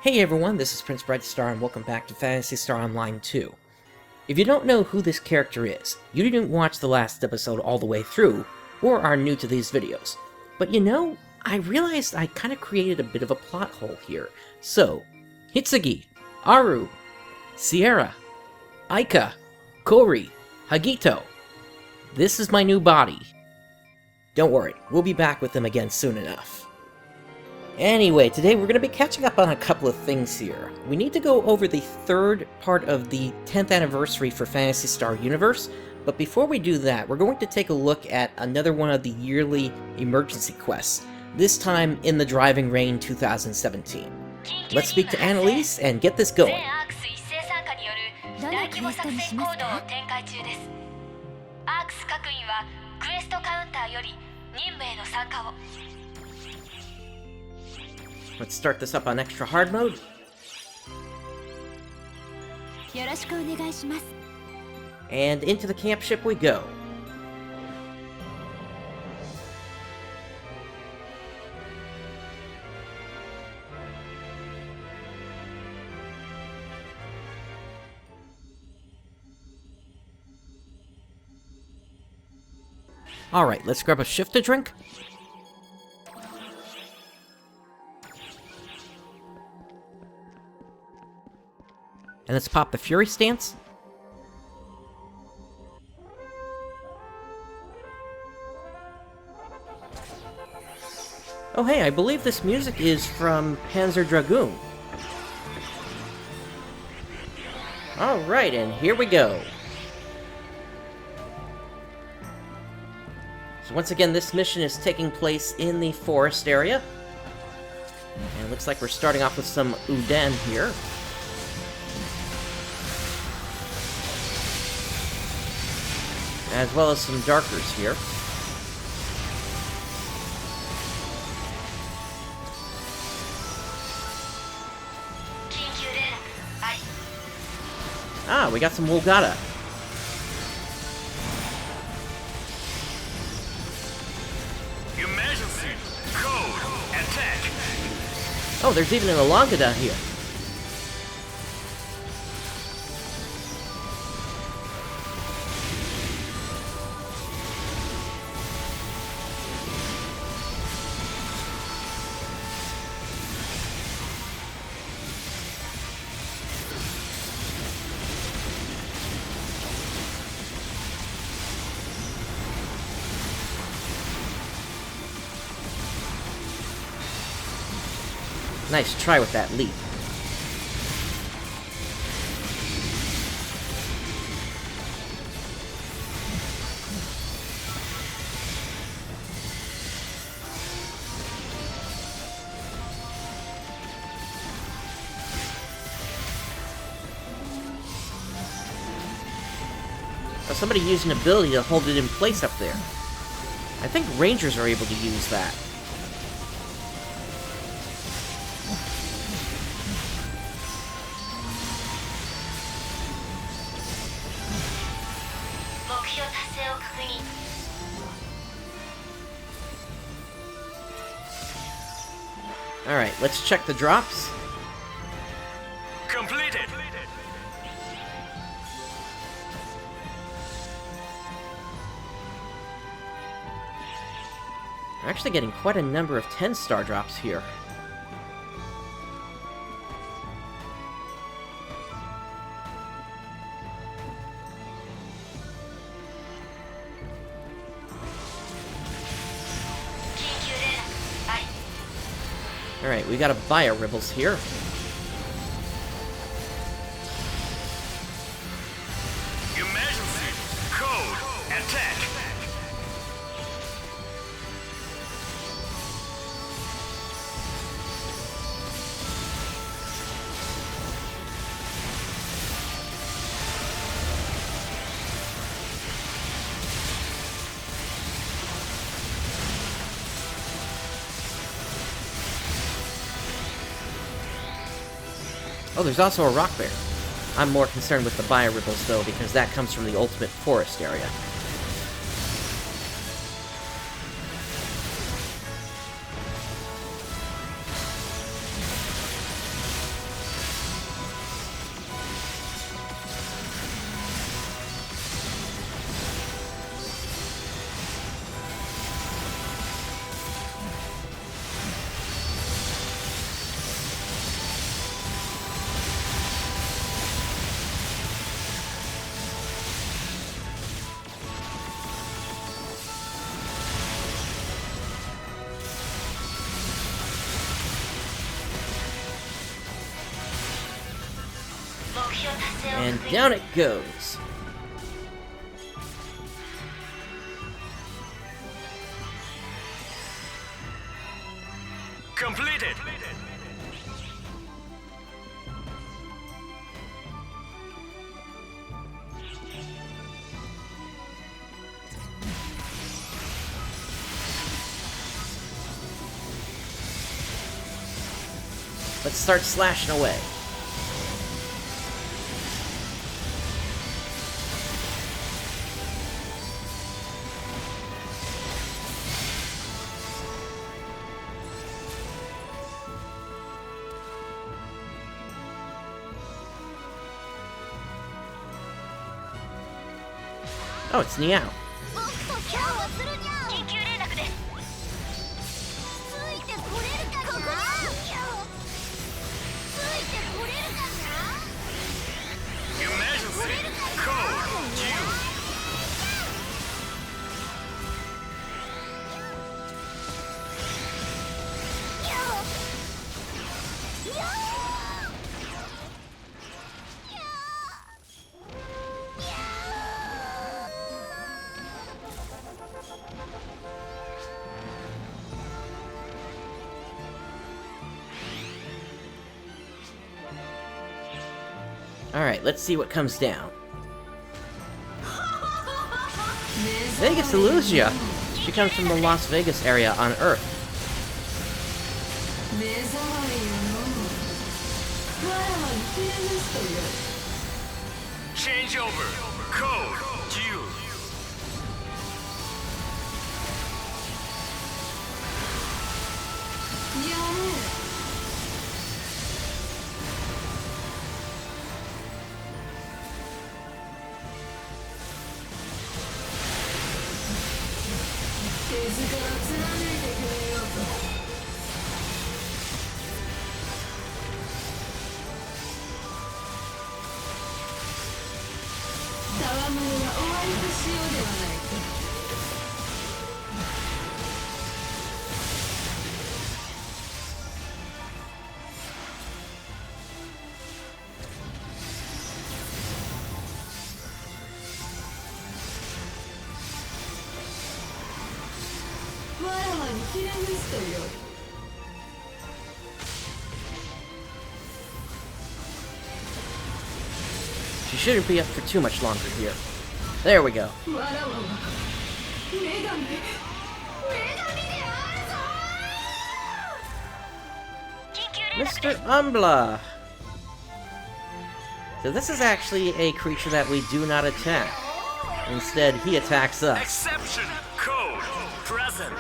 Hey everyone, this is Prince Brightstar and welcome back to Phantasy Star Online 2. If you don't know who this character is, you didn't watch the last episode all the way through, or are new to these videos. But you know, I realized I kinda created a bit of a plot hole here. So, Hitsugi, Aru, Sierra, Aika, Kori, Hagito. This is my new body. Don't worry, we'll be back with them again soon enough. Anyway, today we're going to be catching up on a couple of things here. We need to go over the third part of the 10th anniversary for Phantasy Star Universe, but before we do that, we're going to take a look at another one of the yearly emergency quests, this time in the Driving Rain 2017. Let's speak to Annalise and get this going. Let's start this up on extra hard mode. And into the camp ship we go. Alright, let's grab a shift to drink. And let's pop the Fury stance. Oh hey, I believe this music is from Panzer Dragoon. Alright, and here we go. So once again, this mission is taking place in the forest area. And it looks like we're starting off with some Uden here. As well as some Darkers here. Ah, we got some Wolgata. Emergency! Code! Attack! Oh, there's even an Alanga down here. Nice try with that leap. Oh, somebody used an ability to hold it in place up there. I think Rangers are able to use that. Alright, let's check the drops. Completed! We're actually getting quite a number of 10-star drops here. Alright, we got a Bio Ribbles here. Emergency! Code! Attack! Oh, there's also a Rock Bear. I'm more concerned with the Bio Ribbles, though, because that comes from the ultimate forest area. And down it goes. Completed. Let's start slashing away. Oh, it's Niao. Emergency code due. Alright, let's see what comes down. Vegas Illusia! She comes from the Las Vegas area on Earth. Changeover code due. She shouldn't be up for too much longer here. There we go. Mr. Umbla! So this is actually a creature that we do not attack. Instead, he attacks us. Exception code present.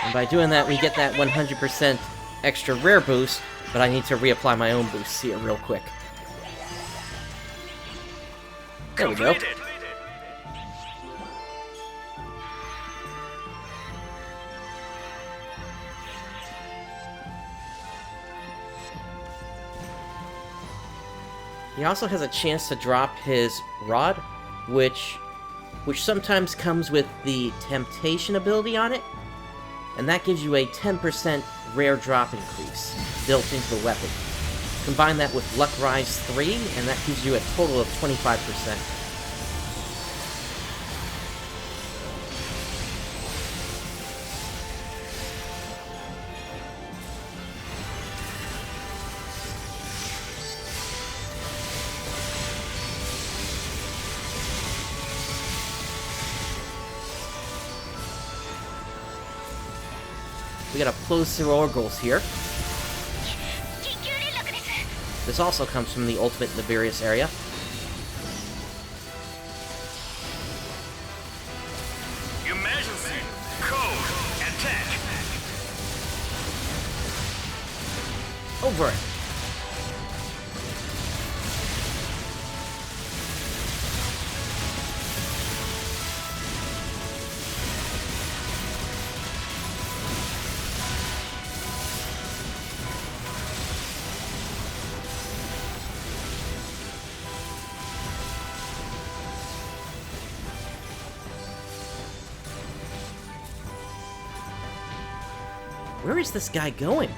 And by doing that, we get that 100% extra rare boost, but I need to reapply my own boosts here real quick. There we go. Completed. He also has a chance to drop his rod, which sometimes comes with the Temptation ability on it, and that gives you a 10% rare drop increase built into the weapon. Combine that with Luck Rise 3, and that gives you a total of 25%. We got a Plosiorgals here. This also comes from the Ultimate Nibirius area. Emergency code attack. Over it. Where is this guy going?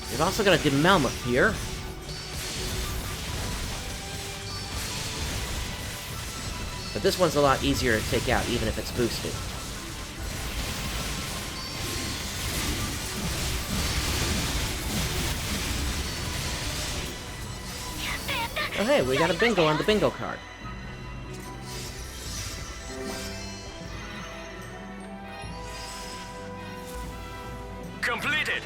We've also got a Demelmoth here. But this one's a lot easier to take out, even if it's boosted. Oh hey, we got a bingo on the bingo card. Completed.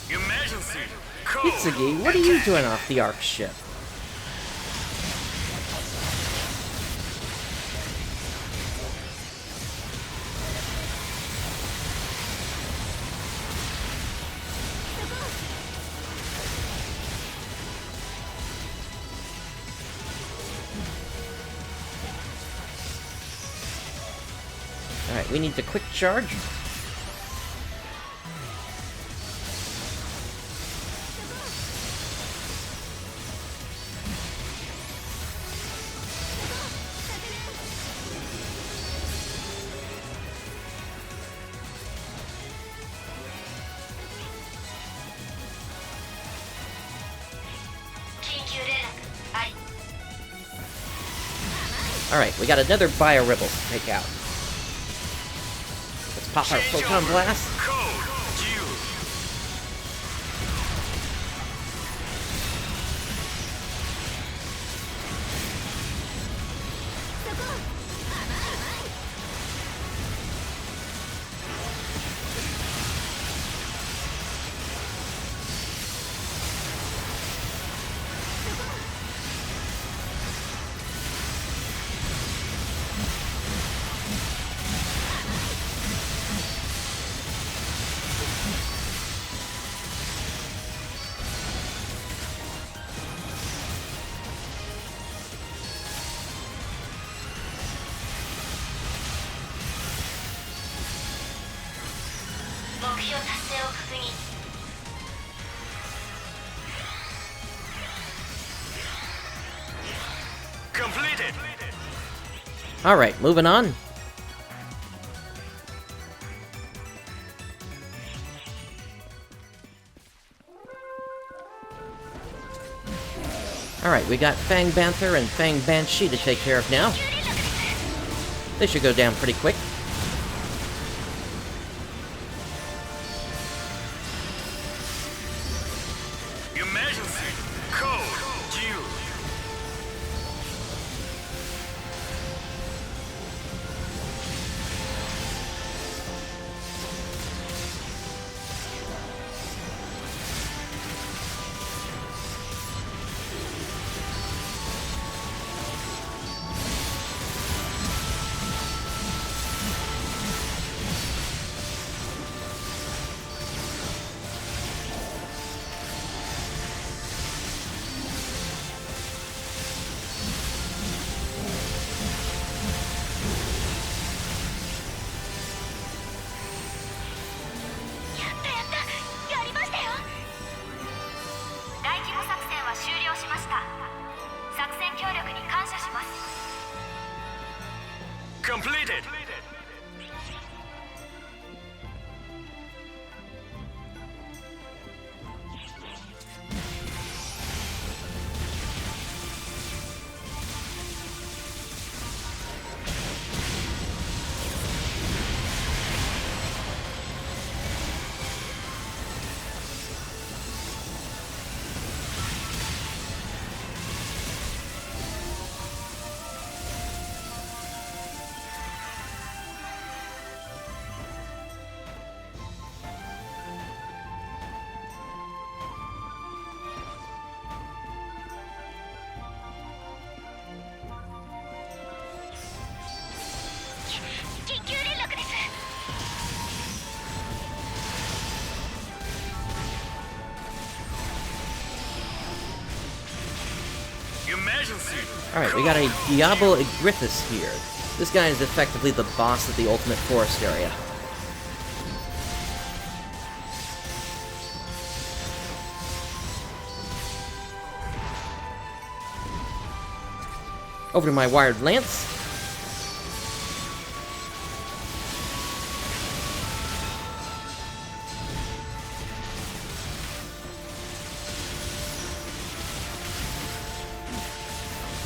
Emergency. Code. Itsugi, what are you doing off the Ark ship? Alright, we need the quick charge. Alright, we got another Bio-Ribble to take out. Let's pop our Photon Blast. Code. You. Completed. Alright, moving on. Alright, we got Fang Banther and Fang Banshee to take care of now. They should go down pretty quick. Emergency. Code. You. Completed. Emergency. Alright, we got a Diablo Igriffus here. This guy is effectively the boss of the Ultimate Forest area. Over to my Wired Lance.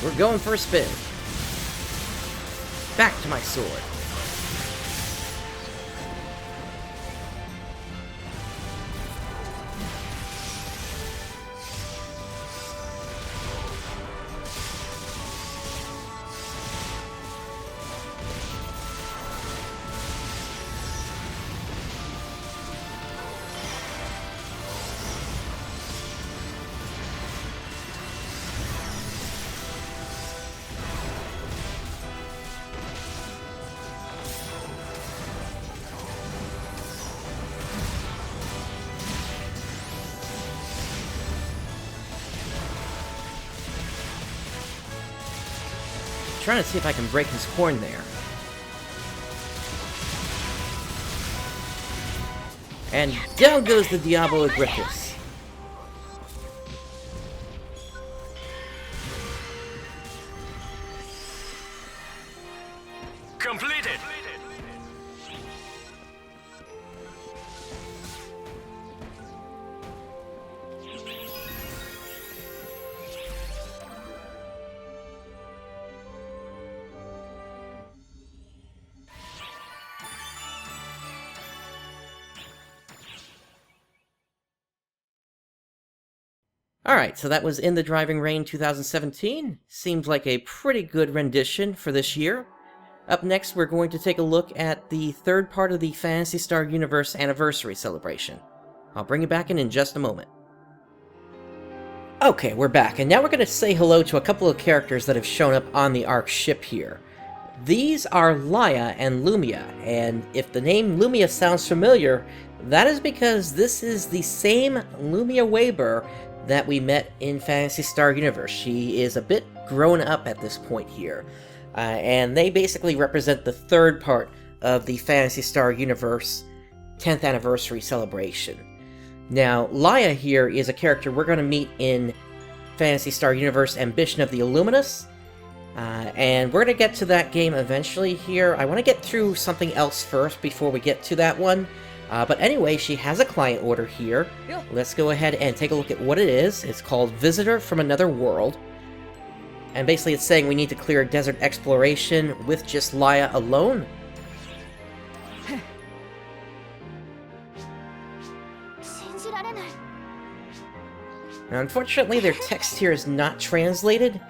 We're going for a spin. Back to my sword. Trying to see if I can break his horn there. And down goes the Diablo Igriffus. Completed. Alright, so that was In the Driving Rain 2017. Seems like a pretty good rendition for this year. Up next, we're going to take a look at the third part of the Phantasy Star Universe Anniversary Celebration. I'll bring you back in just a moment. Okay, we're back, and now we're going to say hello to a couple of characters that have shown up on the Ark ship here. These are Laia and Lumia, and if the name Lumia sounds familiar, that is because this is the same Lumia Weber that we met in Phantasy Star Universe. She is a bit grown up at this point here, and they basically represent the third part of the Phantasy Star Universe 10th anniversary celebration. Now, Laia here is a character we're going to meet in Phantasy Star Universe Ambition of the Illuminus, and we're going to get to that game eventually here. I want to get through something else first before we get to that one. But anyway, she has a client order here. Let's go ahead and take a look at what it is. It's called Visitor from Another World. And basically it's saying we need to clear desert exploration with just Laia alone. Now, unfortunately, their text here is not translated.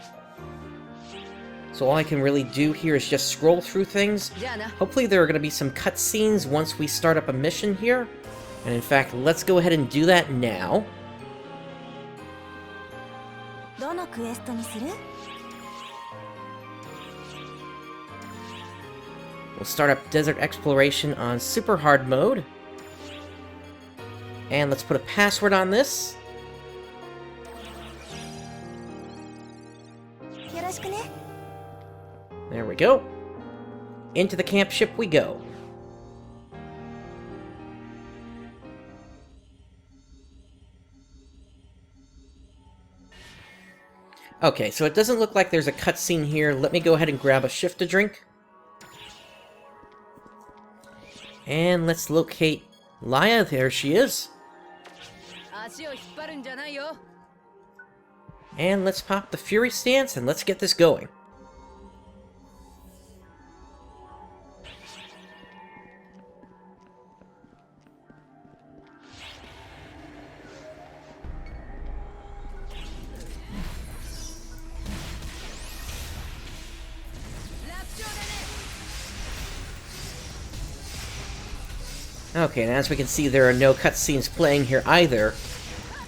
So all I can really do here is just scroll through things. Hopefully there are going to be some cutscenes once we start up a mission here. And in fact, let's go ahead and do that now. We'll start up desert exploration on super hard mode. And let's put a password on this. There we go. Into the camp ship we go. Okay, so it doesn't look like there's a cutscene here. Let me go ahead and grab a shift to drink. And let's locate Laia. There she is. And let's pop the Fury Stance and let's get this going. Okay, and as we can see, there are no cutscenes playing here either.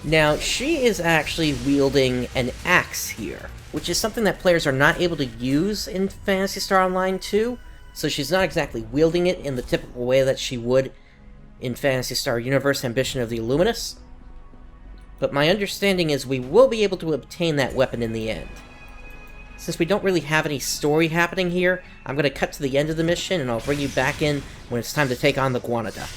Now, she is actually wielding an axe here, which is something that players are not able to use in Phantasy Star Online 2, so she's not exactly wielding it in the typical way that she would in Phantasy Star Universe Ambition of the Illuminus. But my understanding is we will be able to obtain that weapon in the end. since we don't really have any story happening here, I'm gonna cut to the end of the mission and I'll bring you back in when it's time to take on the Guanada.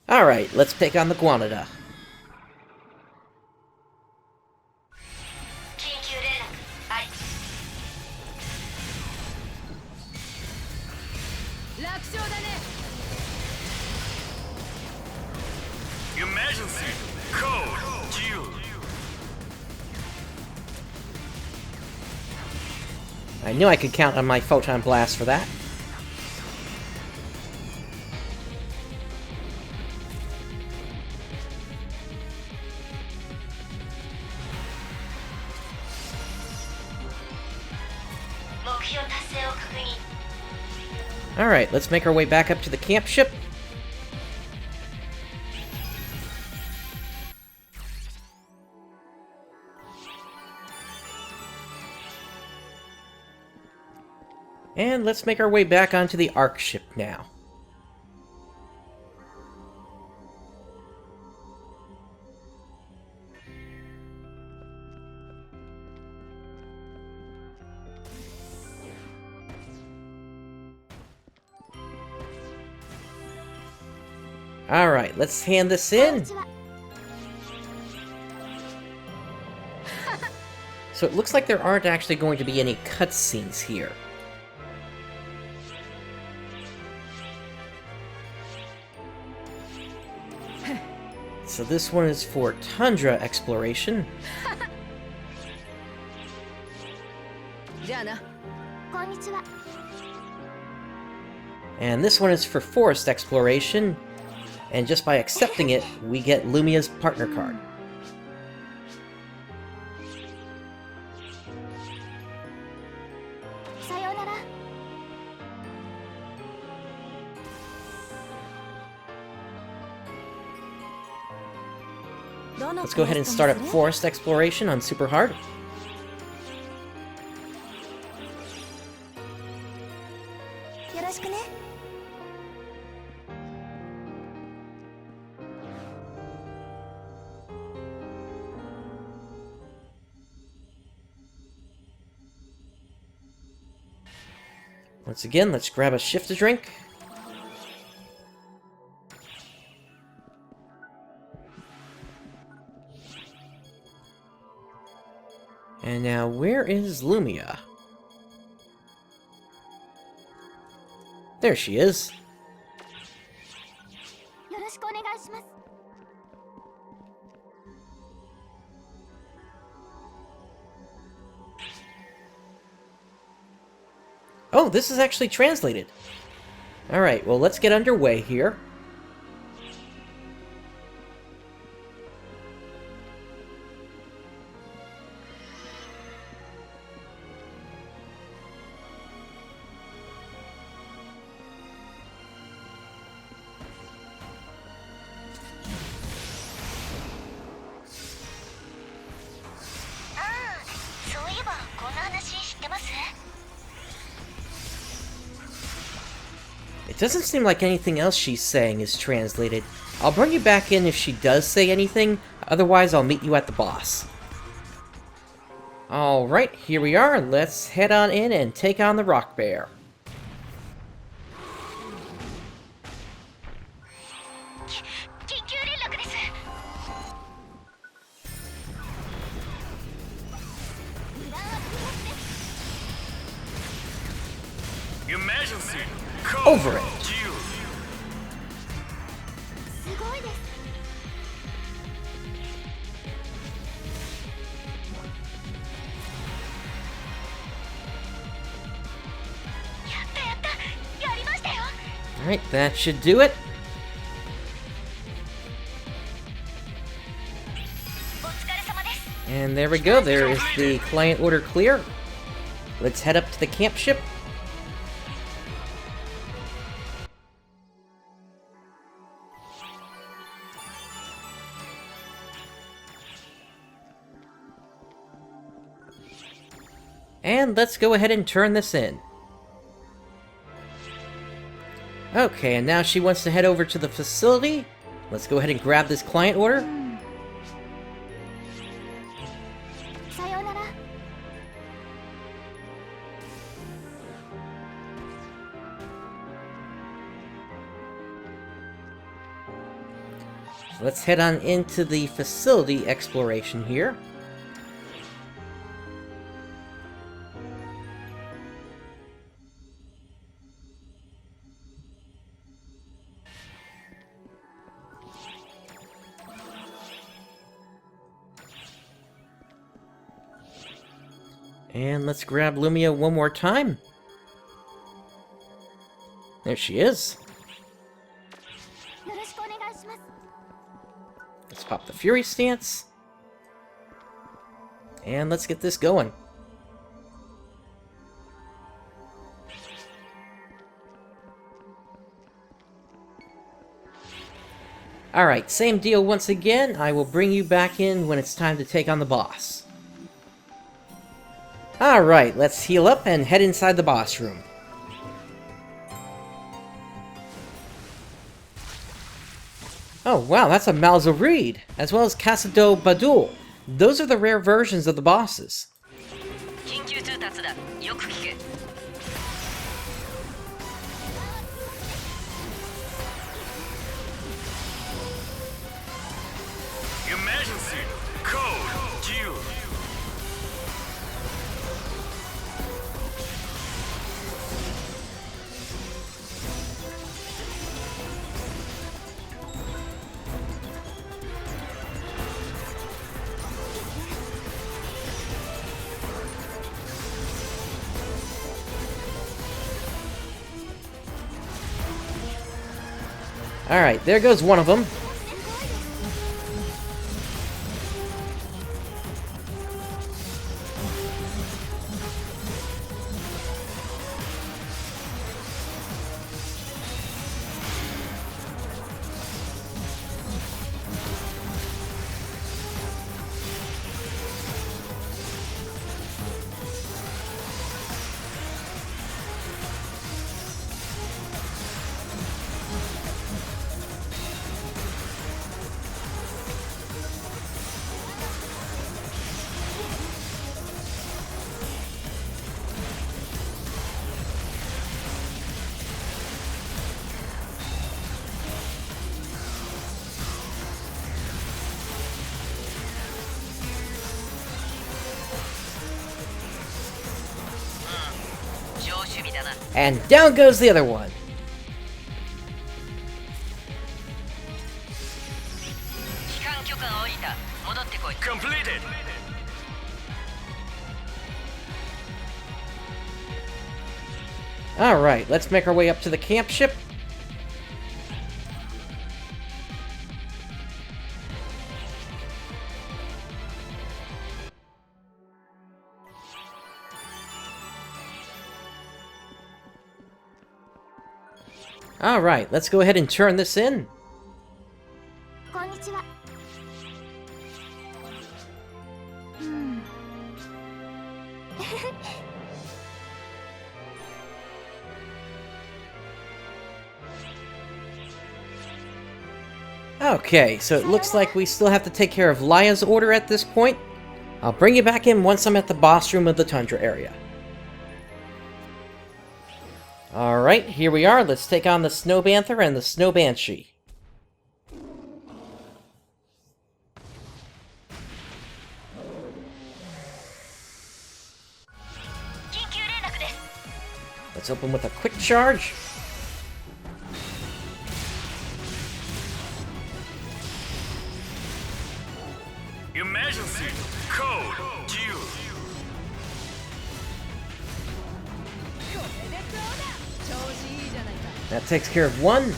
Alright, let's take on the Guanada. Emergency code due. I knew I could count on my photon blast for that. Alright, let's make our way back up to the camp ship. And let's make our way back onto the Ark ship now. Alright, let's hand this in. So it looks like there aren't actually going to be any cutscenes here. So this one is for tundra exploration. And this one is for forest exploration. And just by accepting it, we get Lumia's partner card. Let's go ahead and start up forest exploration on super hard. Once again, let's grab a shift to drink. And now, where is Lumia? There she is. Oh, this is actually translated. Alright, well, let's get underway here. It doesn't seem like anything else she's saying is translated. I'll bring you back in if she does say anything, otherwise I'll meet you at the boss. Alright, here we are. Let's head on in and take on the Rock Bear. Emergency Over it. due. Alright, that should do it. And there we go, there is the client order clear. Let's head up to the camp ship. And let's go ahead and turn this in. Okay, and now she wants to head over to the facility. Let's go ahead and grab this client order. let's head on into the facility exploration here. And let's grab Lumia one more time. There she is. Let's pop the Fury Stance. And let's get this going. Alright, same deal once again. I will bring you back in when it's time to take on the boss. Alright, let's heal up and head inside the boss room. Oh wow, that's a Malzareed, as well as Kazanboshi. Those are the rare versions of the bosses. Emergency code due. Alright, there goes one of them. And down goes the other one. Completed. Alright, let's make our way up to the camp ship. Alright, let's go ahead and turn this in. Okay, so it looks like we still have to take care of Lia's order at this point. I'll bring you back in once I'm at the boss room of the Tundra area. Alright, here we are. Let's take on the Snow Banther and the Snow Banshee. Let's open with a quick charge. Emergency code due. That takes care of one.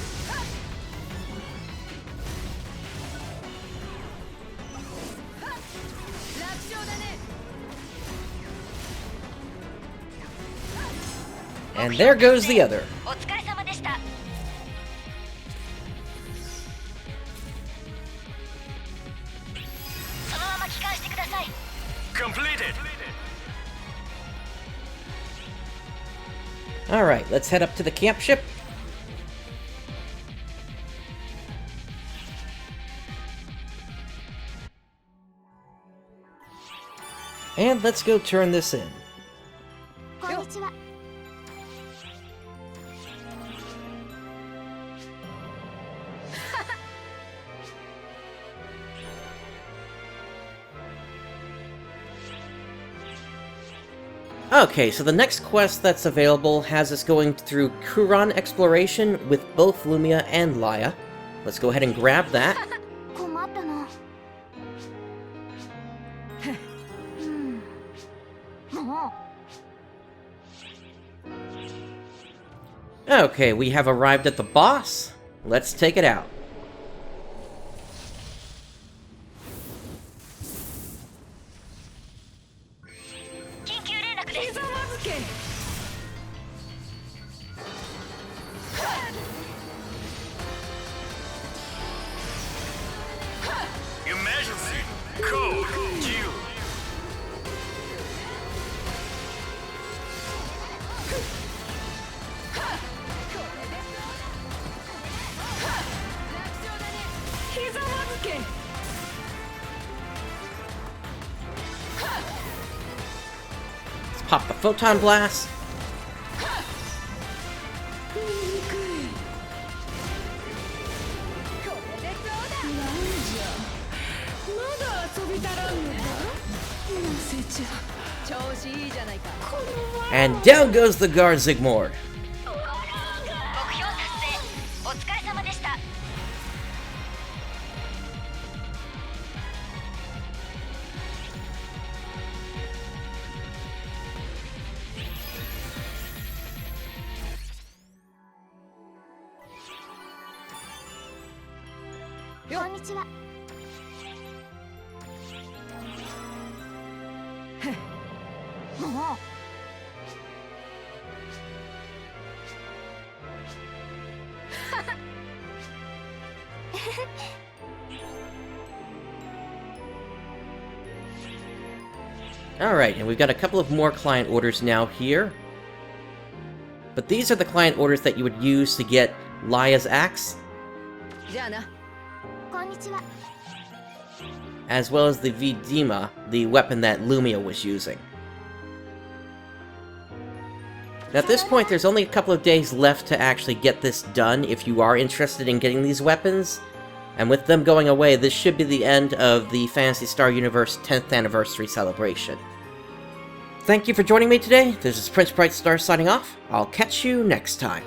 And there goes the other. Completed. Alright, let's head up to the camp ship. And let's go turn this in. Okay, so the next quest that's available has us going through Kuran Exploration with both Lumia and Laia. Let's go ahead and grab that. 困ったな。もう。 Okay, we have arrived at the boss. Let's take it out. Emergency code due. Let's pop the Photon Blast. And down goes the Gar Zigmord. 目標達成。お疲れ様でした。 こんにちは。もう。 Alright, and we've got a couple of more client orders now here. But these are the client orders that you would use to get Laia's axe, じゃあな。こんにちは。 as well as the Vidima, the weapon that Lumia was using. Now at this point, there's only a couple of days left to actually get this done if you are interested in getting these weapons. And with them going away, this should be the end of the Phantasy Star Universe 10th anniversary celebration. Thank you for joining me today. This is Prince Brightstar signing off. I'll catch you next time.